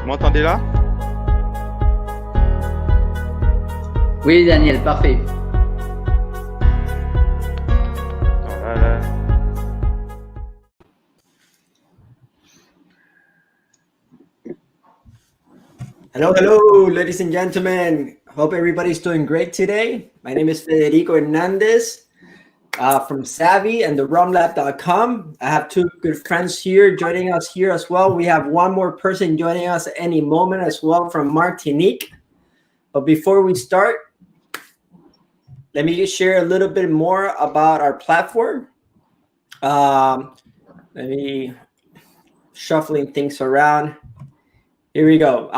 Vous m'entendez là? Oui, Daniel, parfait. Voilà. Hello, ladies and gentlemen. Hope everybody's doing great today. My name is Federico Hernandez from Savvy and the rumlab.com. I have two good friends here joining us here as well. We have one more person joining us at any moment as well from Martinique. But before we start, let me share a little bit more about our platform. Let me shuffling things around. Here we go.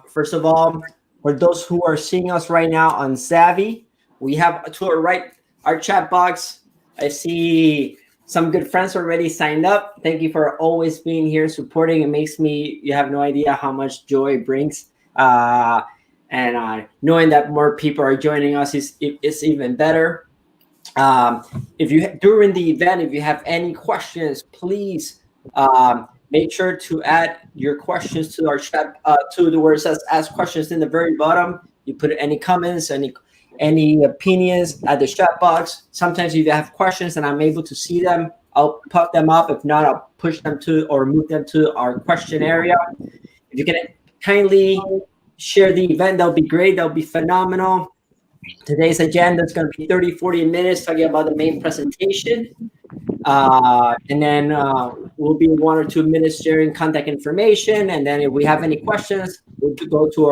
First of all, for those who are seeing us right now on Savvy, we have to our right our chat box. I see some good friends already signed up. Thank you for always being here, supporting. It makes me, you have no idea how much joy it brings. And knowing that more people are joining us is even better. If you during the event, if you have any questions, please make sure to add your questions to our chat to the where it says ask questions in the very bottom. You put any comments, any opinions at the chat box. Sometimes if you have questions and I'm able to see them, I'll pop them up. If not, I'll push them to or move them to our question area. If you can kindly share the event, that'll be great. That'll be phenomenal. Today's agenda is going to be 30-40 minutes talking about the main presentation. And then we'll be 1 or 2 minutes sharing contact information. And then if we have any questions, we'll go to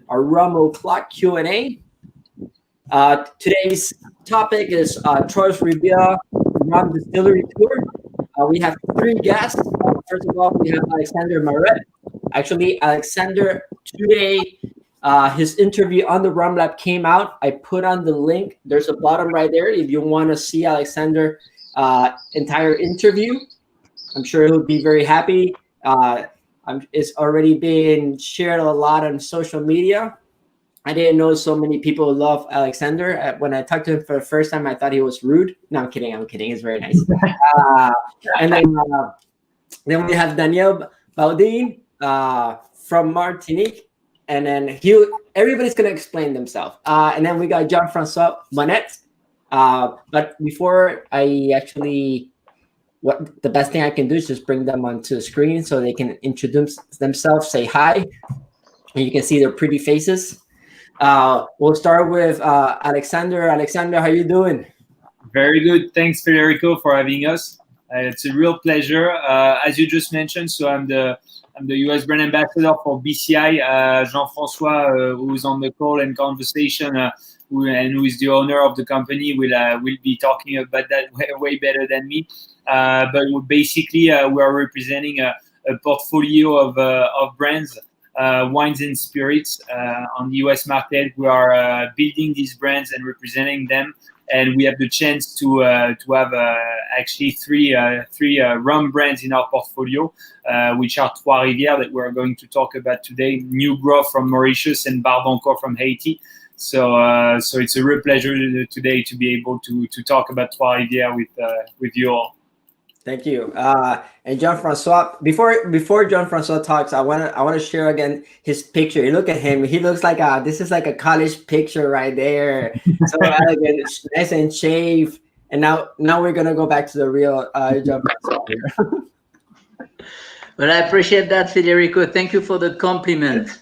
our Rum O'Clock Q&A. Today's topic is Trois Riviéres Rhum Distillery Tour. We have 3 guests. First of all, we have Alexandre Maret. Actually, Alexander, today, his interview on the Rum Lab came out. I put on the link. There's a bottom right there. If you want to see Alexander entire interview, I'm sure he'll be very happy. It's already been shared a lot on social media. I didn't know so many people love Alexander. When I talked to him for the first time, I thought he was rude. No, I'm kidding. He's very nice. And then we have Daniel Baudin from Martinique. And then everybody's going to explain themselves. And then we got Jean-Francois Bonnete. But before I actually, the best thing I can do is just bring them onto the screen so they can introduce themselves, say hi, and you can see their pretty faces. We'll start with Alexander. Alexander, how you doing? Very good. Thanks, Federico, for having us. It's a real pleasure. As you just mentioned, so I'm the US brand ambassador for BCI. Jean-Francois, who's on the call and conversation, who is the owner of the company, will be talking about that way better than me. But basically, we are representing a portfolio of brands, wines and spirits on the US market. We are building these brands and representing them. And we have the chance to have actually three rum brands in our portfolio, which are Trois Riviéres that we're going to talk about today, New Growth from Mauritius and Barbancourt from Haiti. So it's a real pleasure today to be able to talk about Trois Riviéres with you all. Thank you. And Jean-Francois, before Jean-Francois talks, I want to share again his picture. Look at him. He looks like this is like a college picture right there. So elegant, it's nice and shaved. And now we're gonna go back to the real Jean-Francois here. Well, I appreciate that, Federico. Thank you for the compliment.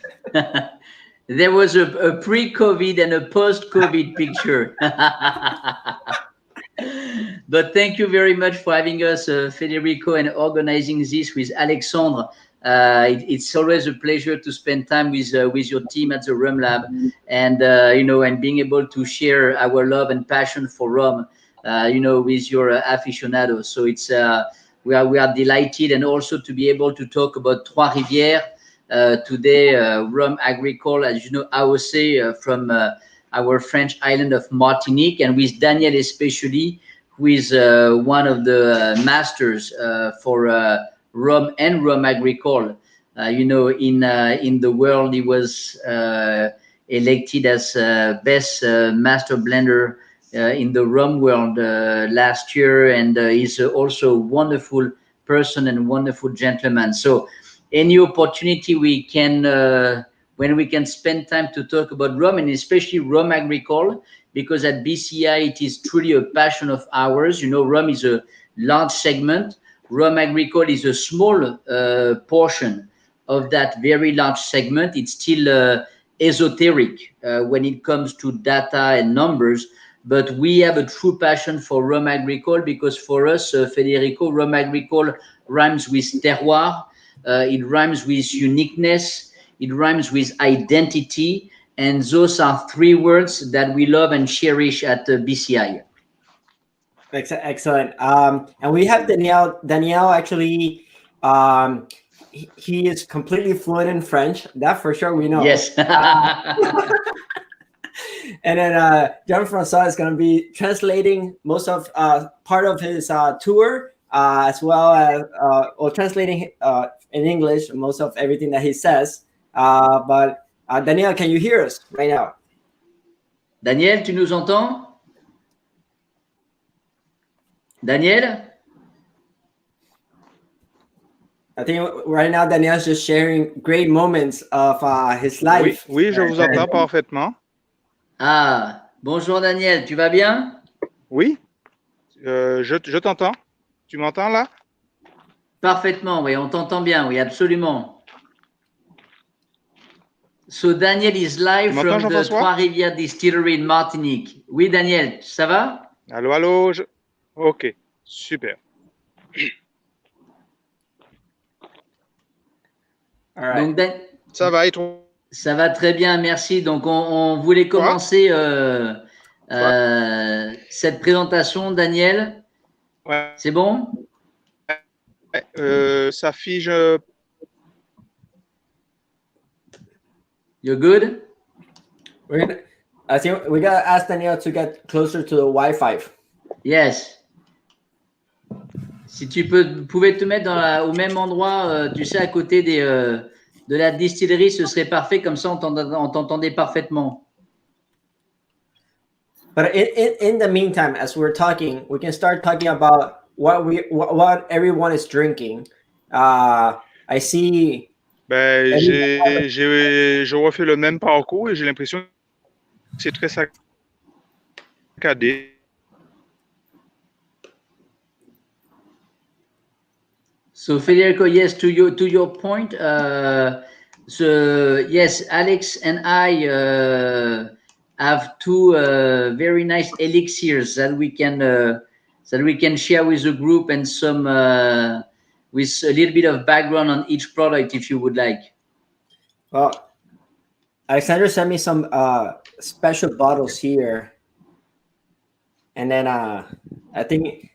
There was a pre-COVID and a post-COVID picture. But thank you very much for having us, Federico, and organizing this with Alexandre. It's always a pleasure to spend time with your team at the Rum Lab, and and being able to share our love and passion for rum, with your aficionados. So it's we are delighted, and also to be able to talk about Trois Rivières today, rum agricole, as you know, AOC from our French island of Martinique, and with Daniel especially, who is one of the masters for rum and rum agricole. In the world, he was elected as best master blender in the rum world last year, and he's also a wonderful person and wonderful gentleman. So any opportunity we can, when we can spend time to talk about rum, and especially rum agricole, because at BCI it is truly a passion of ours. You know, rum is a large segment. Rum agricole is a small portion of that very large segment. It's still esoteric when it comes to data and numbers, but we have a true passion for rum agricole, because for us, Federico, rum agricole rhymes with terroir, it rhymes with uniqueness, it rhymes with identity, and those are three words that we love and cherish at BCI. Excellent. And we have Daniel. Daniel actually, he is completely fluent in French. That for sure we know. Yes. And then Jean-Francois is going to be translating most of part of his tour, as well as or translating in English most of everything that he says. But Daniel, can you hear us right now? Daniel, tu nous entends? Daniel? I think right now Daniel's just sharing great moments of his life. Oui, je vous entends parfaitement. Ah, bonjour Daniel, tu vas bien? Oui, je t'entends. Tu m'entends là? Parfaitement, oui, on t'entend bien, oui, absolument. So Daniel is live from the Trois Riviéres Distillery in Martinique. Oui, Daniel, ça va? Allô. Ok, super. All right. Donc, ça va et toi? Ça va très bien, merci. Donc, on voulait commencer cette présentation, Daniel. Ouais. C'est bon? Ça fige. You're good? I think we gotta ask Daniel to get closer to the Wi-Fi. Yes. Si tu pouvais te mettre au même endroit, tu sais, à côté de la distillerie, ce serait parfait. Comme ça, on t'entendait parfaitement. But in the meantime, as we're talking, we can start talking about what everyone is drinking. I see. Ben, je refais le même parcours et j'ai l'impression que c'est très saccadé. So Federico, yes, to your point, so yes, Alex and I have two very nice elixirs that we can share with the group, and some with a little bit of background on each product, if you would like. Well, Alexander sent me some special bottles here, and then I think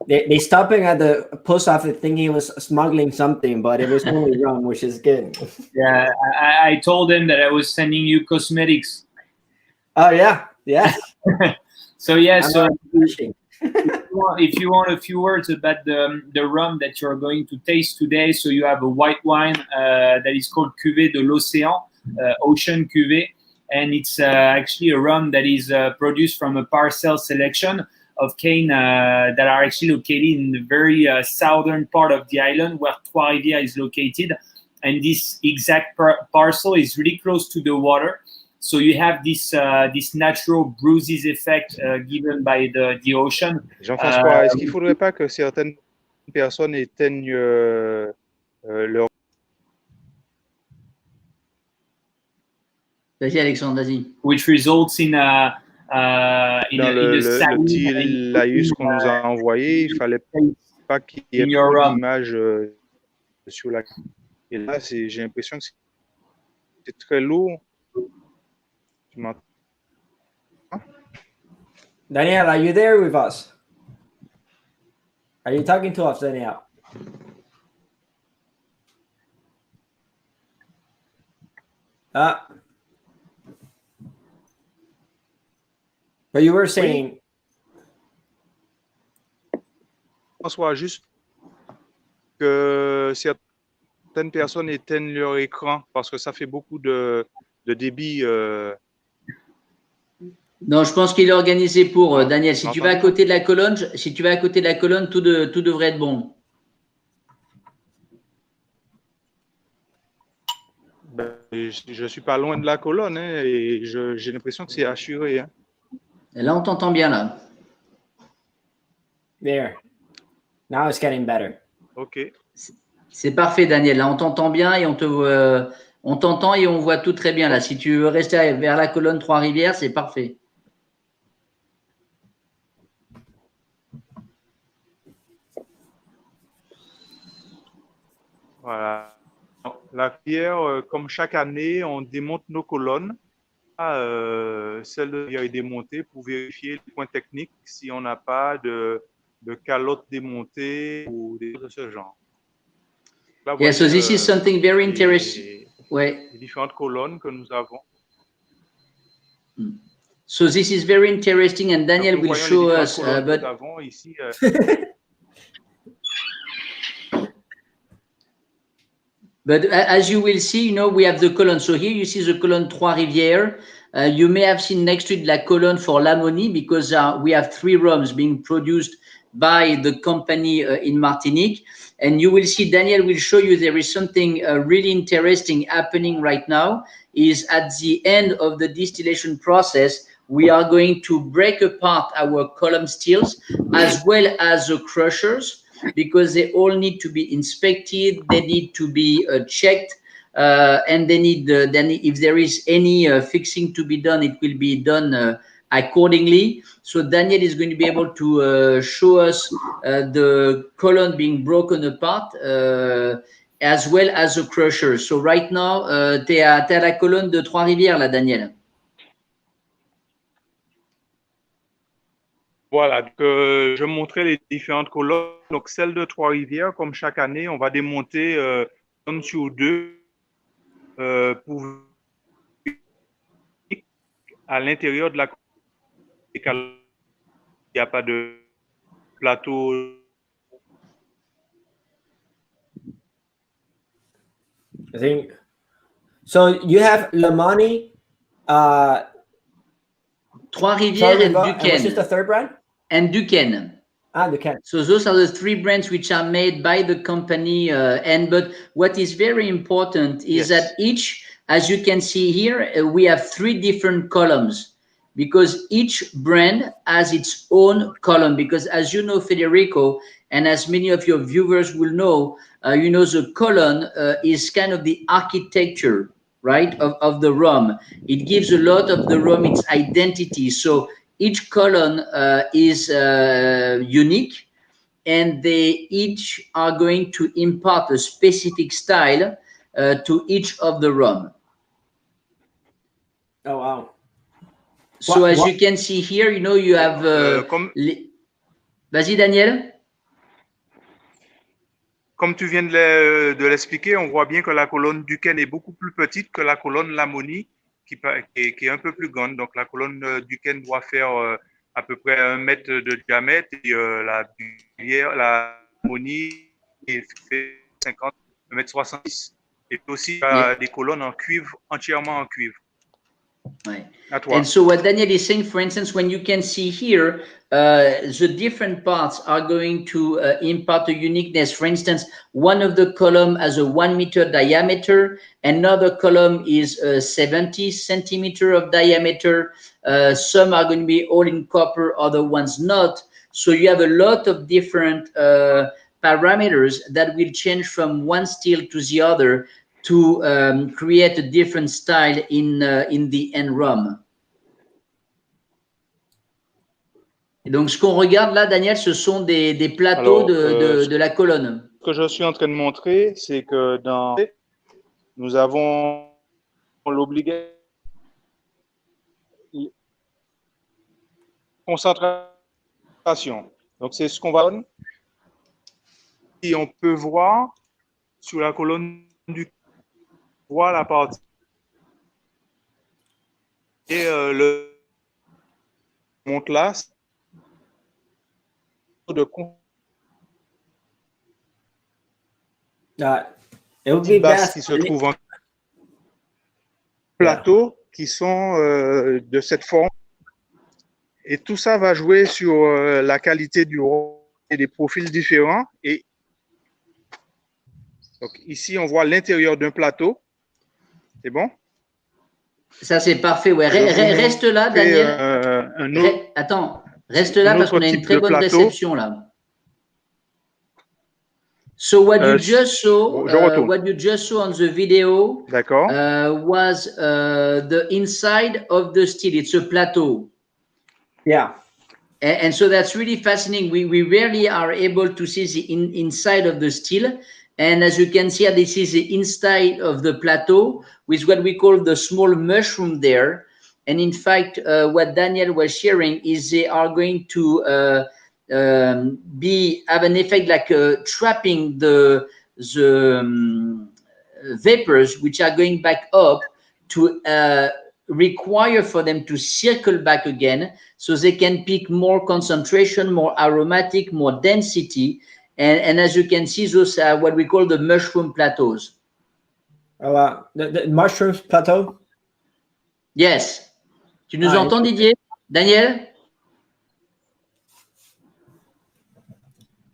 they stopping at the post office thinking he was smuggling something, but it was only rum, which is good. Yeah, I told them that I was sending you cosmetics. Oh yeah. So yeah, if you want a few words about the rum that you're going to taste today, so you have a white wine that is called Cuvée de l'Océan, Ocean Cuvée, and it's actually a rum that is produced from a parcel selection of cane that are actually located in the very southern part of the island where Trois Rivières is located, and this exact parcel is really close to the water. So you have this natural bruises effect given by the ocean. Jean-François, est-ce qu'il ne faudrait pas que certaines personnes éteignent leur... Vas-y Alexandre, vas-y. Which results in le petit laïus qu'on nous a envoyé, il ne fallait pas qu'il y ait trop d'images sur la... Et là, j'ai l'impression que c'est très lourd. Tu m'entends? Daniel, are you there with us? Are you talking to us, Daniel? But you were saying... François, juste que certaines personnes éteignent leur écran parce que ça fait beaucoup de débit. Non, je pense qu'il est organisé pour Daniel. Si tu vas à côté de la colonne, tout devrait être bon. Je suis pas loin de la colonne hein, et j'ai l'impression que c'est assuré. Hein. Et là, on t'entend bien là. There. Now it's getting better. Ok. C'est parfait, Daniel. Là, on t'entend bien et on t'entend et on voit tout très bien là. Si tu veux rester vers la colonne Trois Rivières, c'est parfait. Voilà. La rivière, comme chaque année, on démonte nos colonnes. Celle de la rivière est démontée pour vérifier les points techniques si on n'a pas de calotte démontée ou des choses de ce genre. Là, Yeah, voyez, so this is something very interesting. Les différentes colonnes que nous avons. So this is very interesting, and Daniel will show us. But nous avons ici. But as you will see, you know, we have the colonne. So here you see the colonne Trois Rivières. You may have seen next to it la colonne for Lamoni because we have 3 rums being produced by the company in Martinique. And you will see, Daniel will show you there is something really interesting happening right now. Is at the end of the distillation process, we are going to break apart our column stills as well as the crushers, because they all need to be inspected, they need to be checked, and they need then if there is any fixing to be done, it will be done accordingly. So Daniel is going to be able to show us the column being broken apart as well as the crusher. So right now, t'es à la colonne de Trois Rivières là, Daniel. Voilà, donc, je montrais les différentes colonnes. Donc, celle de Trois Rivières, comme chaque année, on va démonter une sur deux pour à l'intérieur de la colonne. Il n'y a pas de plateau. I think so. You have Lamoni, Trois Rivières and Duquesne. And what's just the third brand? And Duquesne. Duquesne. So those are the 3 brands which are made by the company. But what is very important is that each, as you can see here, we have 3 different columns, because each brand has its own column. Because as you know, Federico, and as many of your viewers will know, you know, the column is kind of the architecture, right, of the rum. It gives a lot of the rum its identity. So each column is unique, and they each are going to impart a specific style to each of the rum. Oh, wow. So as you can see here, you know, you have... Vas-y, Daniel. Comme tu viens de l'expliquer, on voit bien que la colonne Duquesne est beaucoup plus petite que la colonne Lamoni, qui est un peu plus grande. Donc, la colonne Duquesne doit faire à peu près 1 mètre de diamètre, et la Lamoni fait 50, 1m70. Et aussi des colonnes en cuivre, entièrement en cuivre. Right. And so what Daniel is saying, for instance, when you can see here, the different parts are going to impart a uniqueness. For instance, one of the column has a 1 meter diameter, another column is 70 centimeter of diameter. Some are going to be all in copper, other ones not. So you have a lot of different parameters that will change from one still to the other to create a different style in the end rum. Et donc, ce qu'on regarde là, Daniel, ce sont des plateaux de la colonne. Ce que je suis en train de montrer, c'est que nous avons l'obligation concentration. Donc, c'est ce qu'on va donner. Et on peut voir sur la colonne du voir la partie et le monte là de base qui se trouve en plateau qui sont de cette forme, et tout ça va jouer sur la qualité du rhum et des profils différents. Et donc ici on voit l'intérieur d'un plateau. C'est bon? Ça, c'est parfait. Ouais. Reste là, Daniel. Attends, reste là parce qu'on a une très bonne réception là. So what you just saw, on the video, was the inside of the still. It's a plateau. Yeah. And so that's really fascinating. We rarely are able to see the inside of the still. And as you can see, this is the inside of the plateau with what we call the small mushroom there. And in fact, what Daniel was sharing is they are going to have an effect like trapping the vapors, which are going back up to require for them to circle back again so they can pick more concentration, more aromatic, more density. And as you can see, those are what we call the mushroom plateaus. The mushrooms plateau? Yes. Tu nous entends, Didier? Daniel?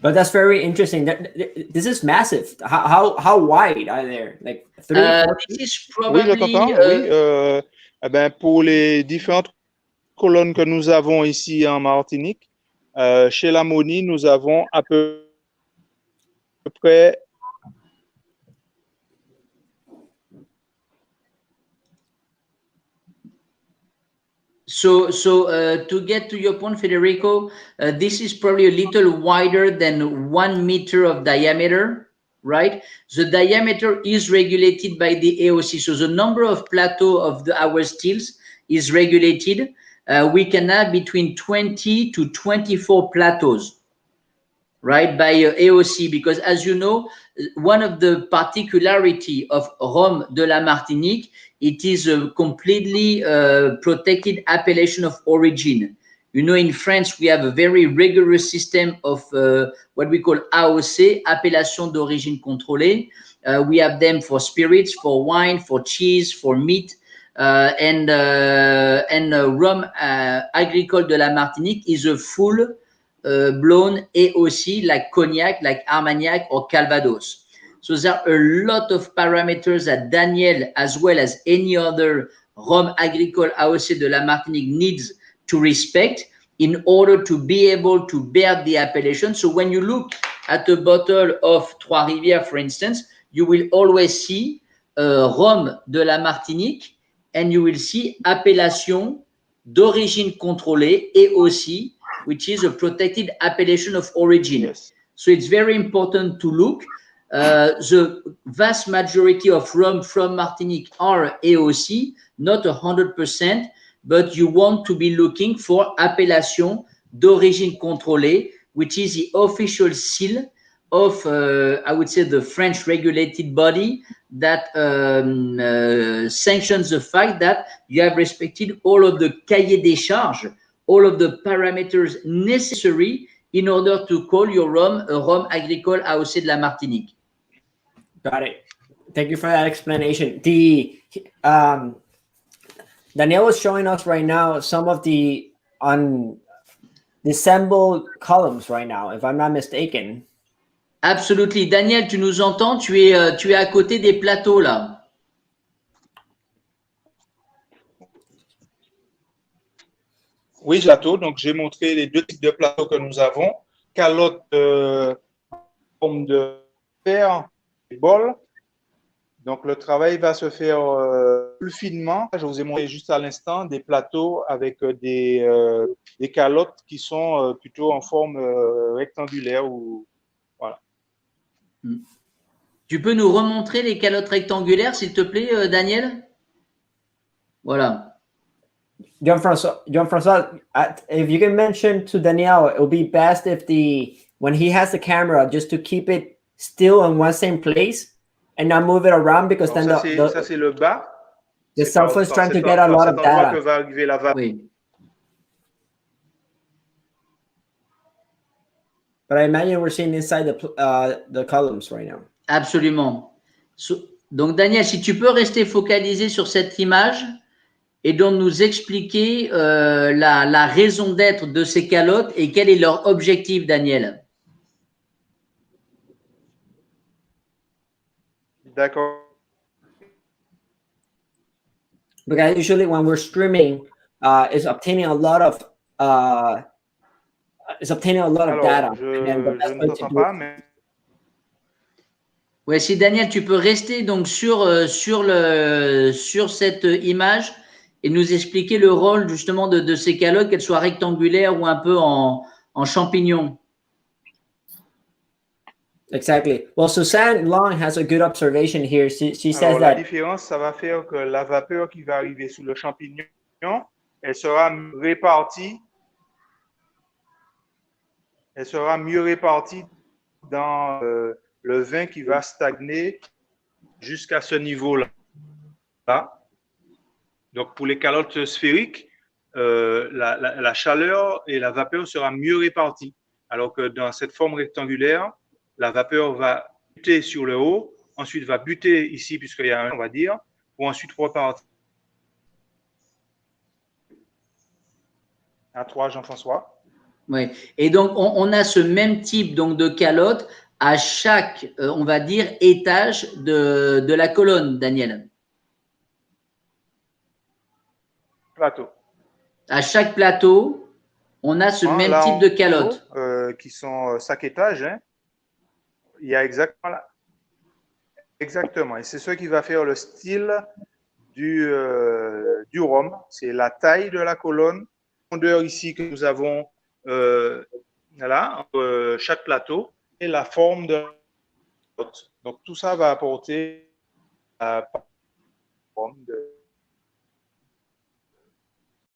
But that's very interesting. This is massive. How wide are they? Like 3, 4 feet? This is probably, oui, je t'entends. Oui. Pour les différentes colonnes que nous avons ici en Martinique, chez la Monie, nous avons à peu près So to get to your point, Federico, this is probably a little wider than 1 meter of diameter, right? The diameter is regulated by the AOC. So the number of plateau of our stills is regulated. We can have between 20 to 24 plateaus, right, by AOC, because as you know, one of the particularity of Rhum de la Martinique, it is a completely protected appellation of origin. You know, in France, we have a very rigorous system of what we call AOC, Appellation d'origine contrôlée. We have them for spirits, for wine, for cheese, for meat. And Rhum Agricole de la Martinique is a full blown AOC like Cognac, like Armagnac or Calvados. So there are a lot of parameters that Daniel, as well as any other Rhum Agricole AOC de la Martinique, needs to respect in order to be able to bear the appellation. So when you look at a bottle of Trois Rivières, for instance, you will always see Rhum de la Martinique, and you will see appellation d'origine contrôlée, AOC, which is a protected appellation of origin. Yes. So it's very important to look. The vast majority of rum from Martinique are AOC, not 100%, but you want to be looking for appellation d'origine contrôlée, which is the official seal of, I would say, the French regulated body that sanctions the fact that you have respected all of the cahier des charges, all of the parameters necessary in order to call your rum a Rhum Agricole AOC de la Martinique. Got it. Thank you for that explanation. The Daniel was showing us right now some of the disassembled columns right now, if I'm not mistaken. Absolutely. Daniel, tu nous entends? Tu es à côté des plateaux là. Oui, plateau. Donc, j'ai montré les 2 types de plateaux que nous avons. Calotte en forme de fer et bol. Donc, le travail va se faire plus finement. Je vous ai montré juste à l'instant des plateaux avec des calottes qui sont plutôt en forme rectangulaire. Voilà. Tu peux nous remontrer les calottes rectangulaires, s'il te plaît, Daniel? Voilà. Jean-Francois, if you can mention to Daniel, it would be best if when he has the camera, just to keep it still in one same place and not move it around, because donc then ça c'est le bas. The cell phone is trying to get a lot of data. Que va arriver la vapeur. Oui. But I imagine we're seeing inside the columns right now. Absolument. Donc Daniel, si tu peux rester focalisé sur cette image et donc nous expliquer la raison d'être de ces calottes et quel est leur objectif, Daniel. D'accord. because usually when we're streaming, it's obtaining a lot of data. And the best Je ne way to t'entends do pas, it. mais Ouais, si Daniel, tu peux rester donc sur cette image et nous expliquer le rôle justement de ces calottes, qu'elles soient rectangulaires ou un peu en champignon. Exactly. Well, Suzanne Long has a good observation here. She says alors, la that différence, ça va faire que la vapeur qui va arriver sous le champignon, elle sera répartie dans le vin qui va stagner jusqu'à ce niveau-là. Donc, pour les calottes sphériques, la chaleur et la vapeur sera mieux répartie. Alors que dans cette forme rectangulaire, la vapeur va buter sur le haut, ensuite va buter ici, puisqu'il y a un, on va dire, pour ensuite repartir. À toi, Jean-François. Oui. Et donc, on a ce même type donc, de calotte à chaque, on va dire, étage de la colonne, Daniel. Plateau. À chaque plateau, on a ce même type de calotte. Qui sont chaque étage, hein, il y a exactement et c'est ce qui va faire le style du rhum. C'est la taille de la colonne, la rondeur ici que nous avons entre chaque plateau et la forme de la calotte. Donc tout ça va apporter la forme de